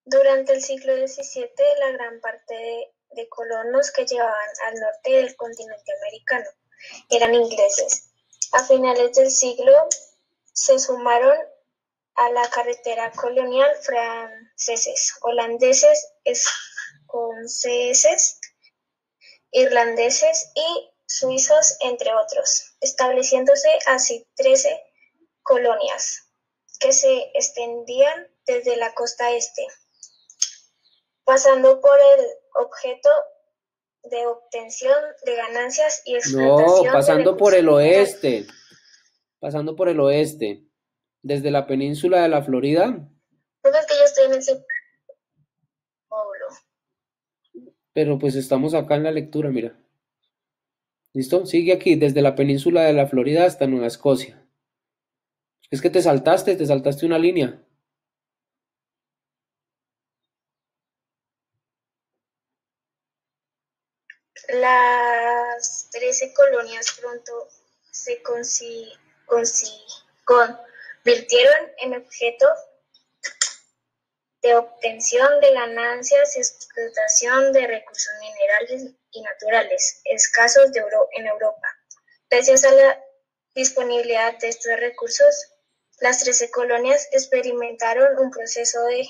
Durante el siglo XVII, la gran parte de colonos que llegaban al norte del continente americano eran ingleses. A finales del siglo se sumaron a la carretera colonial franceses, holandeses, escoceses, irlandeses y suizos, entre otros, estableciéndose así 13 colonias que se extendían desde la costa este, pasando por el objeto de obtención de ganancias y No, explotación de pasando por recursos el minerales. oeste, pasando por el oeste, desde la península de la Florida, Pues es que yo estoy en ese pueblo. pero pues estamos acá en la lectura, mira. ¿Listo? Sigue aquí, desde la península de la Florida hasta Nueva Escocia. Es que te saltaste una línea. Las 13 colonias pronto se convirtieron en objeto de obtención de ganancias y explotación de recursos minerales y naturales escasos en Europa. Gracias a la disponibilidad de estos recursos, las 13 colonias experimentaron un proceso de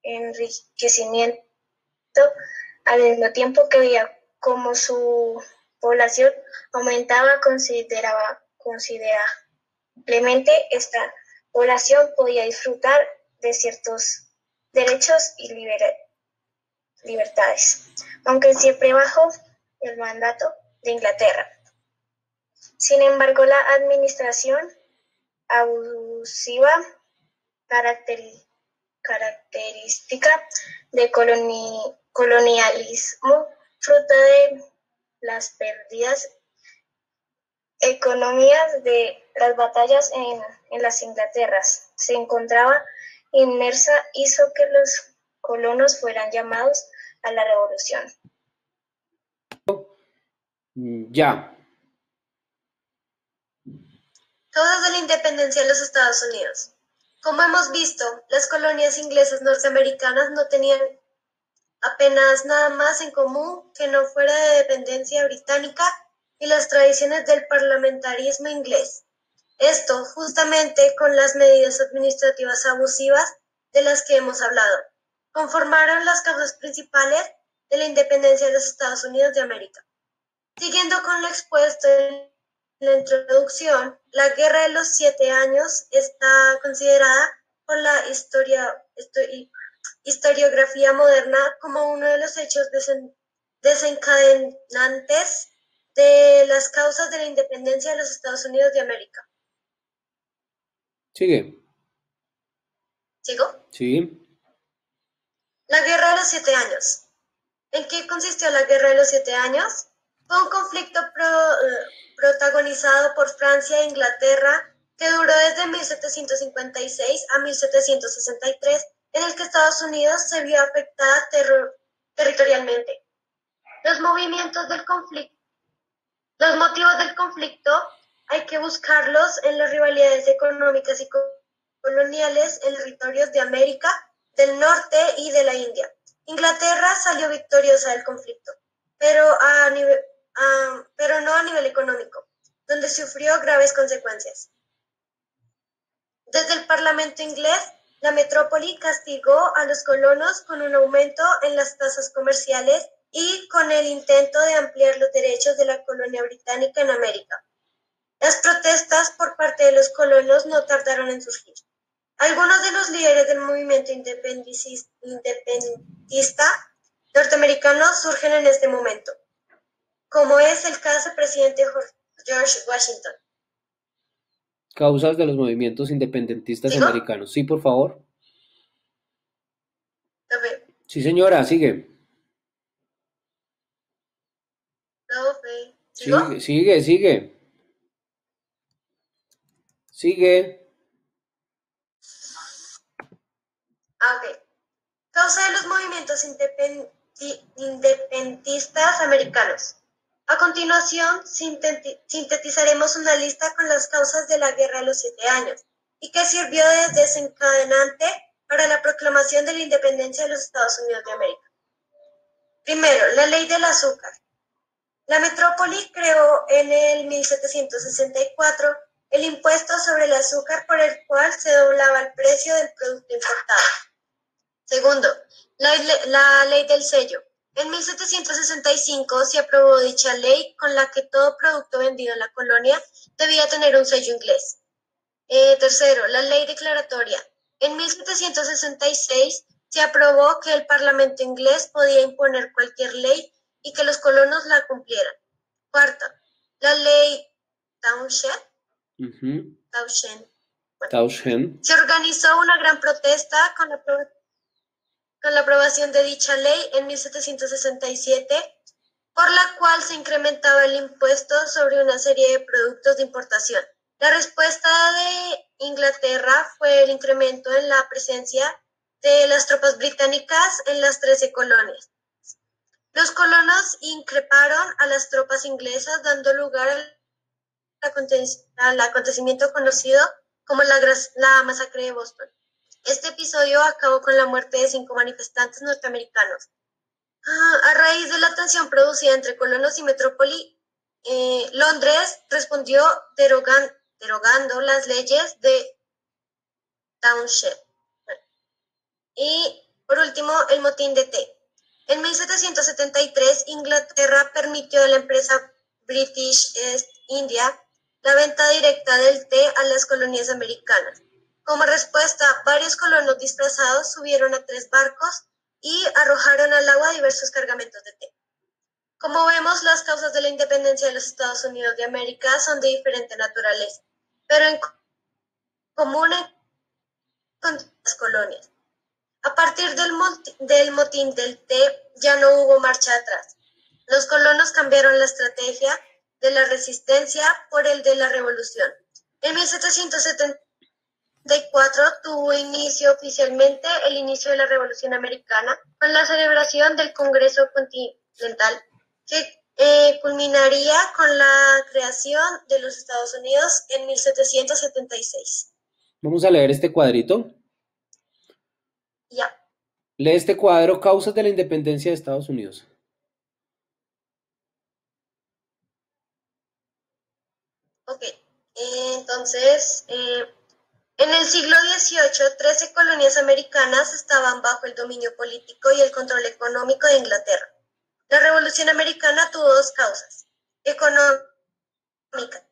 enriquecimiento al mismo tiempo que veía cómo su población aumentaba considerablemente. Esta población podía disfrutar de ciertos derechos y libertades, aunque siempre bajo el mandato de Inglaterra. Sin embargo, la administración abusiva, característica de colonialismo, fruto de las pérdidas económicas de las batallas en las Inglaterras, se encontraba inmersa, hizo que los colonos fueran llamados a la revolución. Ya. Causas de la independencia de los Estados Unidos. Como hemos visto, las colonias inglesas norteamericanas no tenían apenas nada más en común que no fuera de dependencia británica y las tradiciones del parlamentarismo inglés. Esto justamente con las medidas administrativas abusivas de las que hemos hablado, conformaron las causas principales de la independencia de los Estados Unidos de América. Siguiendo con lo expuesto en la introducción, la Guerra de los 7 Años está considerada por la historiografía moderna como uno de los hechos desencadenantes de las causas de la independencia de los Estados Unidos de América. Sigue. ¿Sigo? Sí. La Guerra de los 7 Años. ¿En qué consistió la Guerra de los 7 Años? Fue un conflicto protagonizado por Francia e Inglaterra que duró desde 1756 a 1763, en el que Estados Unidos se vio afectada territorialmente. Los motivos del conflicto hay que buscarlos en las rivalidades económicas y coloniales en territorios de América del Norte y de la India. Inglaterra salió victoriosa del conflicto, pero no a nivel económico, donde sufrió graves consecuencias. Desde el Parlamento inglés, la metrópoli castigó a los colonos con un aumento en las tasas comerciales y con el intento de ampliar los derechos de la colonia británica en América. Las protestas por parte de los colonos no tardaron en surgir. Algunos de los líderes del movimiento independentista norteamericano surgen en este momento, como es el caso del presidente George Washington. Causas de los movimientos independentistas ¿Sigo? americanos. Sí, por favor. Profe. Sí, señora, sigue. Profe. ¿Sigo? Sigue, sigue, sigue. Sigue. Ok. Causa de los movimientos independentistas americanos. A continuación, sintetizaremos una lista con las causas de la Guerra de los 7 Años y que sirvió de desencadenante para la proclamación de la independencia de los Estados Unidos de América. Primero, la ley del azúcar. La metrópoli creó en el 1764 el impuesto sobre el azúcar por el cual se doblaba el precio del producto importado. Segundo, la ley del sello. En 1765 se aprobó dicha ley con la que todo producto vendido en la colonia debía tener un sello inglés. Tercero, la ley declaratoria. En 1766 se aprobó que el Parlamento inglés podía imponer cualquier ley y que los colonos la cumplieran. Cuarto, la ley Townshend. Se organizó una gran protesta con la aprobación de dicha ley en 1767, por la cual se incrementaba el impuesto sobre una serie de productos de importación. La respuesta de Inglaterra fue el incremento en la presencia de las tropas británicas en las 13 colonias. Los colonos increparon a las tropas inglesas, dando lugar al acontecimiento conocido como la masacre de Boston. Este episodio acabó con la muerte de 5 manifestantes norteamericanos. A raíz de la tensión producida entre colonos y metrópoli, Londres respondió derogando las leyes de Townshend. Y por último, el motín de té. En 1773, Inglaterra permitió a la empresa British East India la venta directa del té a las colonias americanas. Como respuesta, varios colonos disfrazados subieron a 3 barcos y arrojaron al agua diversos cargamentos de té. Como vemos, las causas de la independencia de los Estados Unidos de América son de diferente naturaleza, pero en común con las colonias. A partir del motín del té ya no hubo marcha atrás. Los colonos cambiaron la estrategia de la resistencia por el de la revolución. En 1774 tuvo inicio oficialmente el inicio de la Revolución Americana con la celebración del Congreso Continental, que culminaría con la creación de los Estados Unidos en 1776. Vamos a leer este cuadrito. Ya. Lee este cuadro, causas de la independencia de Estados Unidos. Ok, entonces, en el siglo XVIII, 13 colonias americanas estaban bajo el dominio político y el control económico de Inglaterra. La Revolución Americana tuvo 2 causas. Económica.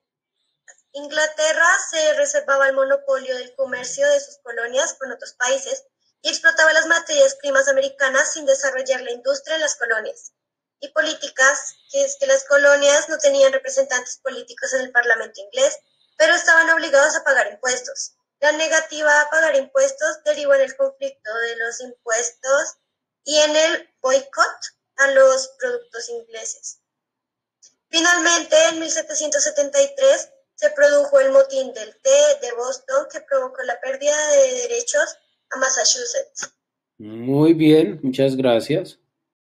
Inglaterra se reservaba el monopolio del comercio de sus colonias con otros países y explotaba las materias primas americanas sin desarrollar la industria en las colonias. Y políticas, que es que las colonias no tenían representantes políticos en el Parlamento inglés, pero estaban obligados a pagar impuestos. La negativa a pagar impuestos derivó en el conflicto de los impuestos y en el boicot a los productos ingleses. Finalmente, en 1773, se produjo el motín del té de Boston que provocó la pérdida de derechos a Massachusetts. Muy bien, muchas gracias.